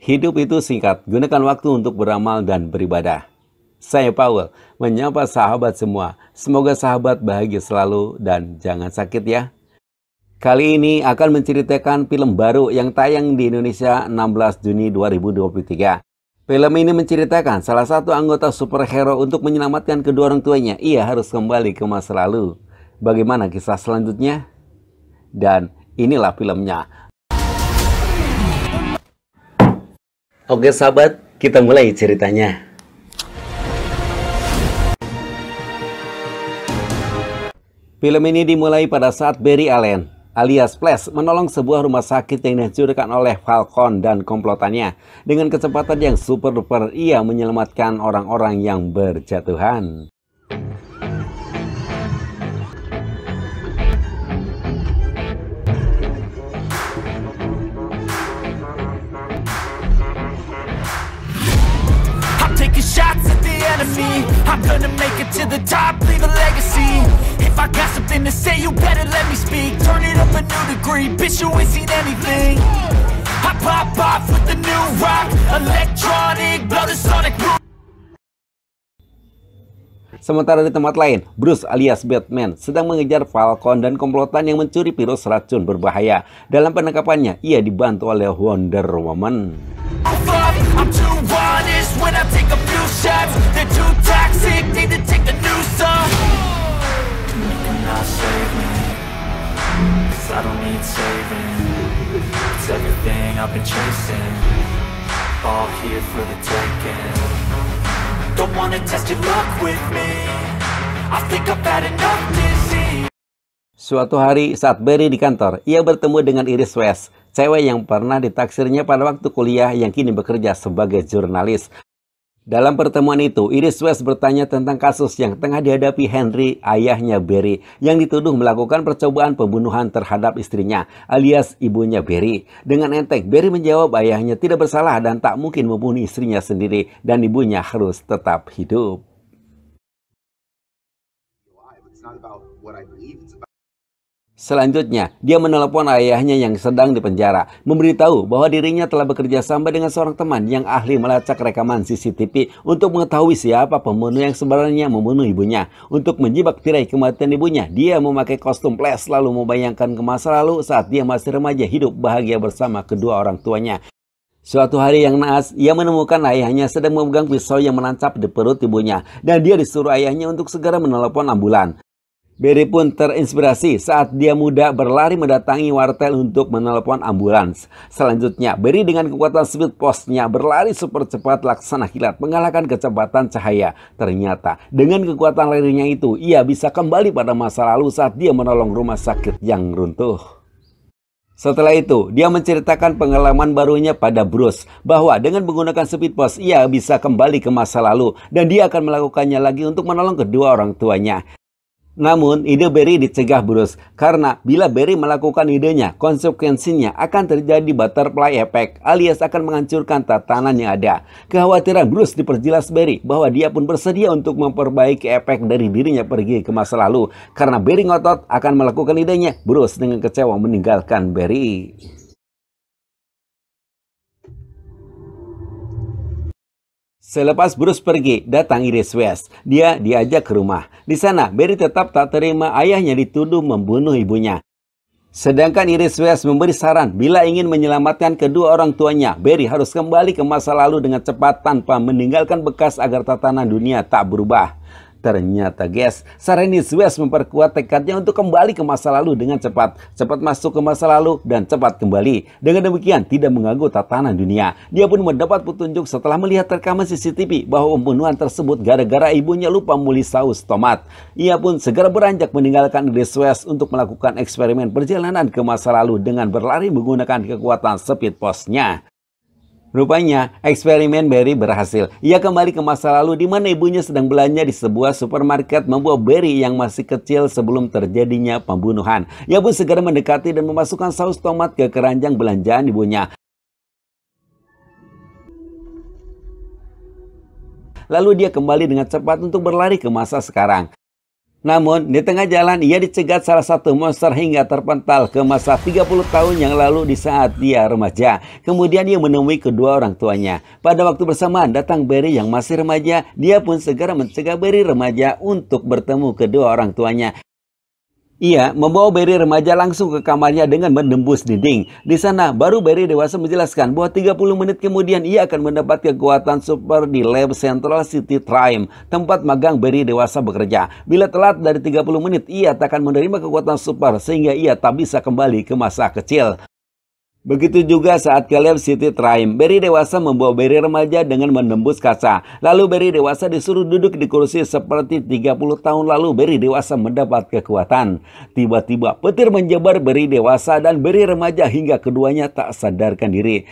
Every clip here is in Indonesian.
Hidup itu singkat, gunakan waktu untuk beramal dan beribadah. Saya Paul, menyapa sahabat semua. Semoga sahabat bahagia selalu dan jangan sakit ya. Kali ini akan menceritakan film baru yang tayang di Indonesia 16 Juni 2023. Film ini menceritakan salah satu anggota superhero untuk menyelamatkan kedua orang tuanya. Ia harus kembali ke masa lalu. Bagaimana kisah selanjutnya? Dan inilah filmnya. Oke sahabat, kita mulai ceritanya. Film ini dimulai pada saat Barry Allen alias Flash menolong sebuah rumah sakit yang dihancurkan oleh Falcon dan komplotannya. Dengan kecepatan yang super duper, ia menyelamatkan orang-orang yang berjatuhan. Shots at the enemy, I'm gonna make it to the top, leave a legacy. If I got something to say, you better let me speak. Turn it up a new degree, bitch, you ain't seen anything. I pop off with the new rock, electronic, blow the sonic boom. Sementara di tempat lain, Bruce alias Batman sedang mengejar Falcon dan komplotan yang mencuri virus racun berbahaya. Dalam penangkapannya, ia dibantu oleh Wonder Woman. I'm too honest when I take a few shots. They're too toxic, need to take a new song. You cannot save me, 'cause I don't need saving. It's everything I've been chasing, all here for the taking. Don't wanna test your luck with me, I think I've had enough disease. Suatu hari saat Barry di kantor, ia bertemu dengan Iris West, cewek yang pernah ditaksirnya pada waktu kuliah yang kini bekerja sebagai jurnalis. Dalam pertemuan itu, Iris West bertanya tentang kasus yang tengah dihadapi Henry, ayahnya Barry, yang dituduh melakukan percobaan pembunuhan terhadap istrinya, alias ibunya Barry. Dengan enteng, Barry menjawab ayahnya tidak bersalah dan tak mungkin membunuh istrinya sendiri, dan ibunya harus tetap hidup. Selanjutnya, dia menelepon ayahnya yang sedang dipenjara, memberitahu bahwa dirinya telah bekerja sama dengan seorang teman yang ahli melacak rekaman CCTV untuk mengetahui siapa pembunuh yang sebenarnya membunuh ibunya. Untuk menjebak tirai kematian ibunya, dia memakai kostum Flash lalu membayangkan ke masa lalu saat dia masih remaja hidup bahagia bersama kedua orang tuanya. Suatu hari yang naas, ia menemukan ayahnya sedang memegang pisau yang menancap di perut ibunya, dan dia disuruh ayahnya untuk segera menelepon ambulan. Barry pun terinspirasi saat dia muda berlari mendatangi wartel untuk menelepon ambulans. Selanjutnya, Barry dengan kekuatan speed post-nya berlari super cepat laksana kilat mengalahkan kecepatan cahaya. Ternyata, dengan kekuatan larinya itu, ia bisa kembali pada masa lalu saat dia menolong rumah sakit yang runtuh. Setelah itu, dia menceritakan pengalaman barunya pada Bruce, bahwa dengan menggunakan speed post, ia bisa kembali ke masa lalu, dan dia akan melakukannya lagi untuk menolong kedua orang tuanya. Namun, ide Barry dicegah Bruce, karena bila Barry melakukan idenya, konsekuensinya akan terjadi butterfly effect, alias akan menghancurkan tatanan yang ada. Kekhawatiran Bruce diperjelas Barry, bahwa dia pun bersedia untuk memperbaiki efek dari dirinya pergi ke masa lalu. Karena Barry ngotot akan melakukan idenya, Bruce dengan kecewa meninggalkan Barry. Selepas Bruce pergi, datang Iris West. Dia diajak ke rumah. Di sana, Barry tetap tak terima ayahnya dituduh membunuh ibunya. Sedangkan Iris West memberi saran bila ingin menyelamatkan kedua orang tuanya, Barry harus kembali ke masa lalu dengan cepat tanpa meninggalkan bekas agar tatanan dunia tak berubah. Ternyata guys, saran Iris West memperkuat tekadnya untuk kembali ke masa lalu dengan cepat. Cepat masuk ke masa lalu dan cepat kembali. Dengan demikian tidak mengganggu tatanan dunia. Dia pun mendapat petunjuk setelah melihat rekaman CCTV bahwa pembunuhan tersebut gara-gara ibunya lupa memulih saus tomat. Ia pun segera beranjak meninggalkan Iris West untuk melakukan eksperimen perjalanan ke masa lalu dengan berlari menggunakan kekuatan speed post-nya. Rupanya, eksperimen Barry berhasil. Ia kembali ke masa lalu di mana ibunya sedang belanja di sebuah supermarket membawa Barry yang masih kecil sebelum terjadinya pembunuhan. Ia pun segera mendekati dan memasukkan saus tomat ke keranjang belanjaan ibunya. Lalu dia kembali dengan cepat untuk berlari ke masa sekarang. Namun, di tengah jalan ia dicegat salah satu monster hingga terpental ke masa 30 tahun yang lalu di saat dia remaja. Kemudian ia menemui kedua orang tuanya. Pada waktu bersamaan datang Barry yang masih remaja. Dia pun segera mencegah Barry remaja untuk bertemu kedua orang tuanya. Ia membawa Barry remaja langsung ke kamarnya dengan menembus dinding. Di sana, baru Barry dewasa menjelaskan bahwa 30 menit kemudian ia akan mendapat kekuatan super di Lab Central City Trime, tempat magang Barry dewasa bekerja. Bila telat dari 30 menit, ia tak akan menerima kekuatan super sehingga ia tak bisa kembali ke masa kecil. Begitu juga saat ke Lab City Trime, Barry dewasa membawa Barry remaja dengan menembus kaca. Lalu Barry dewasa disuruh duduk di kursi seperti 30 tahun lalu Barry dewasa mendapat kekuatan. Tiba-tiba petir menjabar Barry dewasa dan Barry remaja hingga keduanya tak sadarkan diri.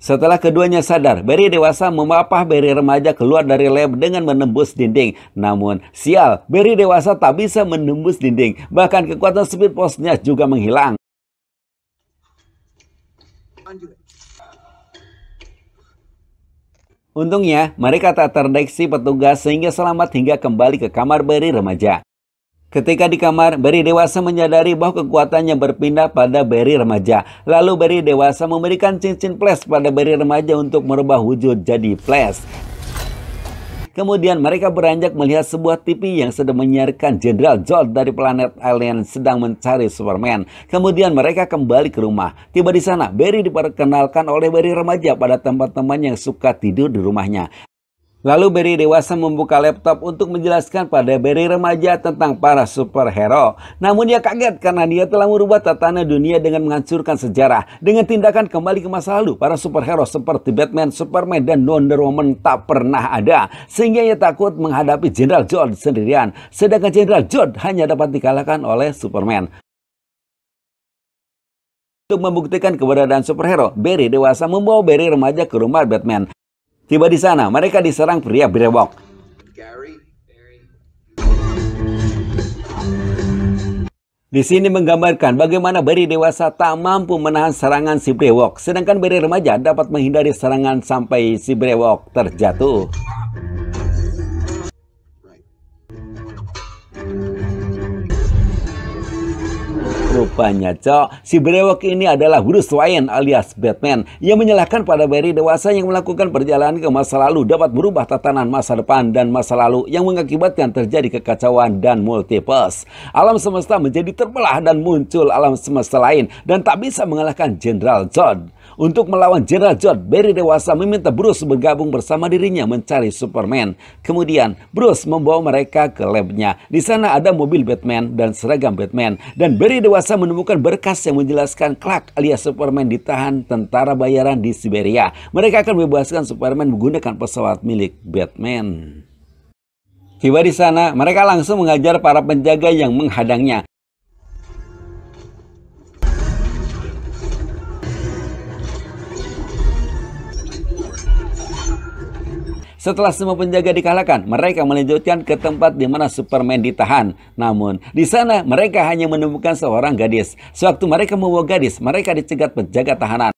Setelah keduanya sadar, Barry dewasa memapah Barry remaja keluar dari lab dengan menembus dinding. Namun, sial, Barry dewasa tak bisa menembus dinding. Bahkan kekuatan Speed Force-nya juga menghilang. Untungnya, mereka tak terdeteksi petugas sehingga selamat hingga kembali ke kamar Barry remaja. Ketika di kamar, Barry dewasa menyadari bahwa kekuatannya berpindah pada Barry remaja. Lalu Barry dewasa memberikan cincin Flash pada Barry remaja untuk merubah wujud jadi Flash. Kemudian mereka beranjak melihat sebuah TV yang sedang menyiarkan Jenderal Zod dari planet alien sedang mencari Superman. Kemudian mereka kembali ke rumah. Tiba di sana, Barry diperkenalkan oleh Barry remaja pada teman-teman yang suka tidur di rumahnya. Lalu Barry dewasa membuka laptop untuk menjelaskan pada Barry remaja tentang para superhero. Namun dia kaget karena dia telah merubah tatanan dunia dengan menghancurkan sejarah. Dengan tindakan kembali ke masa lalu, para superhero seperti Batman, Superman, dan Wonder Woman tak pernah ada. Sehingga ia takut menghadapi Jenderal Zod sendirian. Sedangkan Jenderal Zod hanya dapat dikalahkan oleh Superman. Untuk membuktikan keberadaan superhero, Barry dewasa membawa Barry remaja ke rumah Batman. Tiba di sana, mereka diserang pria brewok. Di sini menggambarkan bagaimana Barry dewasa tak mampu menahan serangan si brewok, sedangkan Barry remaja dapat menghindari serangan sampai si brewok terjatuh. Rupanya, si brewok ini adalah Bruce Wayne alias Batman yang menyalahkan pada Barry dewasa yang melakukan perjalanan ke masa lalu dapat berubah tatanan masa depan dan masa lalu yang mengakibatkan terjadi kekacauan dan multiverse. Alam semesta menjadi terbelah dan muncul alam semesta lain dan tak bisa mengalahkan Jenderal Zod. Untuk melawan Jenderal Zod, Barry dewasa meminta Bruce bergabung bersama dirinya mencari Superman. Kemudian, Bruce membawa mereka ke labnya. Di sana ada mobil Batman dan seragam Batman. Dan Barry dewasa menemukan berkas yang menjelaskan Clark alias Superman ditahan tentara bayaran di Siberia. Mereka akan membebaskan Superman menggunakan pesawat milik Batman. Tiba di sana, mereka langsung mengajar para penjaga yang menghadangnya. Setelah semua penjaga dikalahkan, mereka melanjutkan ke tempat di mana Superman ditahan. Namun, di sana mereka hanya menemukan seorang gadis. Sewaktu mereka membawa gadis, mereka dicegat penjaga tahanan.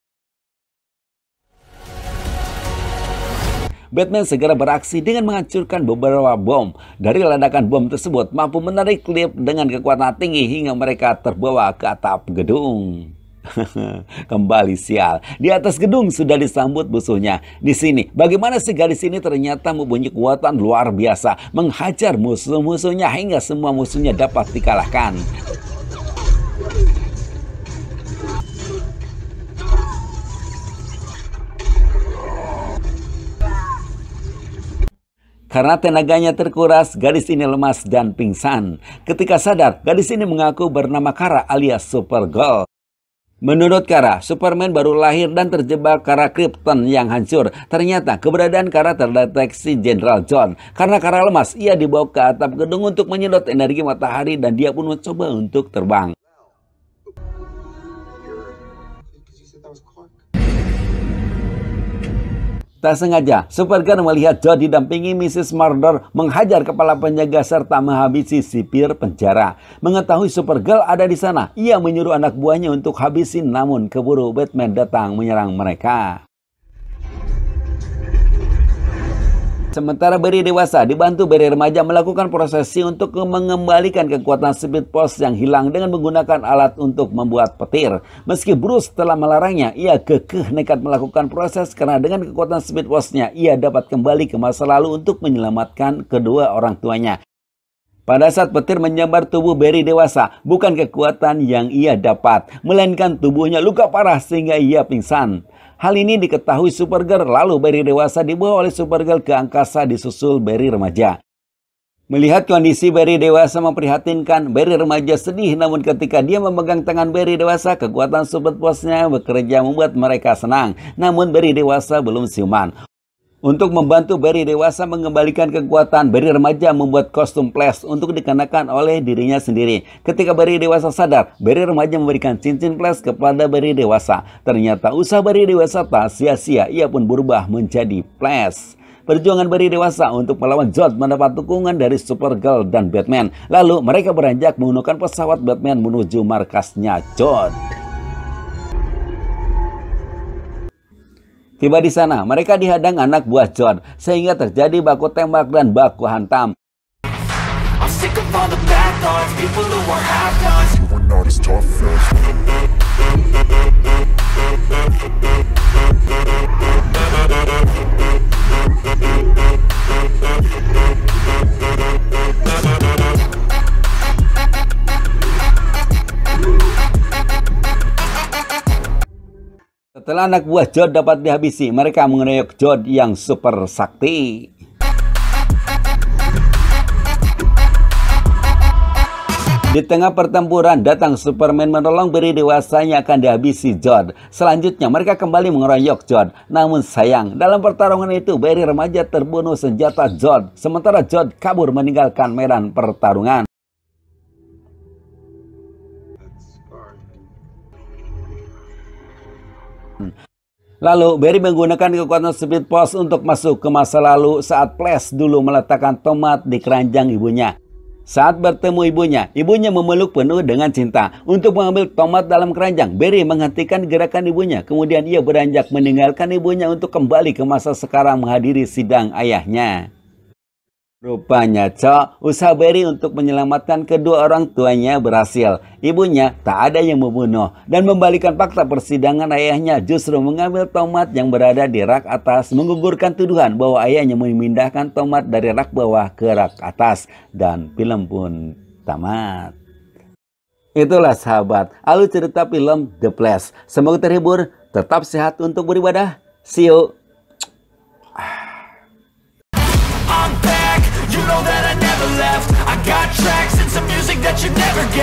Batman segera beraksi dengan menghancurkan beberapa bom. Dari ledakan bom tersebut mampu menarik klip dengan kekuatan tinggi hingga mereka terbawa ke atap gedung. Kembali sial. Di atas gedung sudah disambut musuhnya. Di sini, bagaimana si gadis ini ternyata mempunyai kekuatan luar biasa, menghajar musuh-musuhnya hingga semua musuhnya dapat dikalahkan. Karena tenaganya terkuras, gadis ini lemas dan pingsan. Ketika sadar, gadis ini mengaku bernama Kara alias Supergirl. Menurut Kara, Superman baru lahir dan terjebak Kara Krypton yang hancur. Ternyata keberadaan Kara terdeteksi Jenderal Zod. Karena Kara lemas, ia dibawa ke atap gedung untuk menyedot energi matahari dan dia pun mencoba untuk terbang. Tak sengaja, Supergirl melihat Zod didampingi Mrs. Murder menghajar kepala penjaga serta menghabisi sipir penjara. Mengetahui Supergirl ada di sana, ia menyuruh anak buahnya untuk habisin, namun keburu Batman datang menyerang mereka. Sementara Barry dewasa dibantu Barry remaja melakukan prosesi untuk mengembalikan kekuatan Speed Force yang hilang dengan menggunakan alat untuk membuat petir. Meski Bruce telah melarangnya, ia kekeh nekat melakukan proses karena dengan kekuatan Speed Force-nya, ia dapat kembali ke masa lalu untuk menyelamatkan kedua orang tuanya. Pada saat petir menyambar tubuh Barry dewasa, bukan kekuatan yang ia dapat, melainkan tubuhnya luka parah sehingga ia pingsan. Hal ini diketahui Supergirl, lalu Barry dewasa dibawa oleh Supergirl ke angkasa disusul Barry remaja. Melihat kondisi Barry dewasa memprihatinkan, Barry remaja sedih, namun ketika dia memegang tangan Barry dewasa, kekuatan Speed Force-nya bekerja membuat mereka senang. Namun Barry dewasa belum siuman. Untuk membantu Barry dewasa mengembalikan kekuatan, Barry remaja membuat kostum Flash untuk dikenakan oleh dirinya sendiri. Ketika Barry dewasa sadar, Barry remaja memberikan cincin Flash kepada Barry dewasa. Ternyata usaha Barry dewasa tak sia-sia, ia pun berubah menjadi Flash. Perjuangan Barry dewasa untuk melawan Zod mendapat dukungan dari Supergirl dan Batman. Lalu mereka beranjak menggunakan pesawat Batman menuju markasnya Zod. Tiba di sana, mereka dihadang anak buah Zod, sehingga terjadi baku tembak dan baku hantam. I'm sick of all the bad thoughts, people who are half-nots. You are not as tough as Setelah anak buah Zod dapat dihabisi, mereka mengeroyok Zod yang super sakti. Di tengah pertempuran, datang Superman menolong Barry dewasa yang akan dihabisi Zod. Selanjutnya, mereka kembali mengeroyok Zod. Namun sayang, dalam pertarungan itu, Barry remaja terbunuh senjata Zod. Sementara Zod kabur meninggalkan medan pertarungan. Lalu Barry menggunakan kekuatan Speed Force untuk masuk ke masa lalu saat Flash dulu meletakkan tomat di keranjang ibunya. Saat bertemu ibunya memeluk penuh dengan cinta. Untuk mengambil tomat dalam keranjang, Barry menghentikan gerakan ibunya. Kemudian ia beranjak meninggalkan ibunya untuk kembali ke masa sekarang menghadiri sidang ayahnya. Rupanya, usaha Barry untuk menyelamatkan kedua orang tuanya berhasil. Ibunya tak ada yang membunuh, dan membalikan fakta persidangan ayahnya justru mengambil tomat yang berada di rak atas, menggugurkan tuduhan bahwa ayahnya memindahkan tomat dari rak bawah ke rak atas, dan film pun tamat. Itulah sahabat, alur cerita film The Flash. Semoga terhibur, tetap sehat untuk beribadah. See you. You know that I never left. I got tracks and some music that you never get.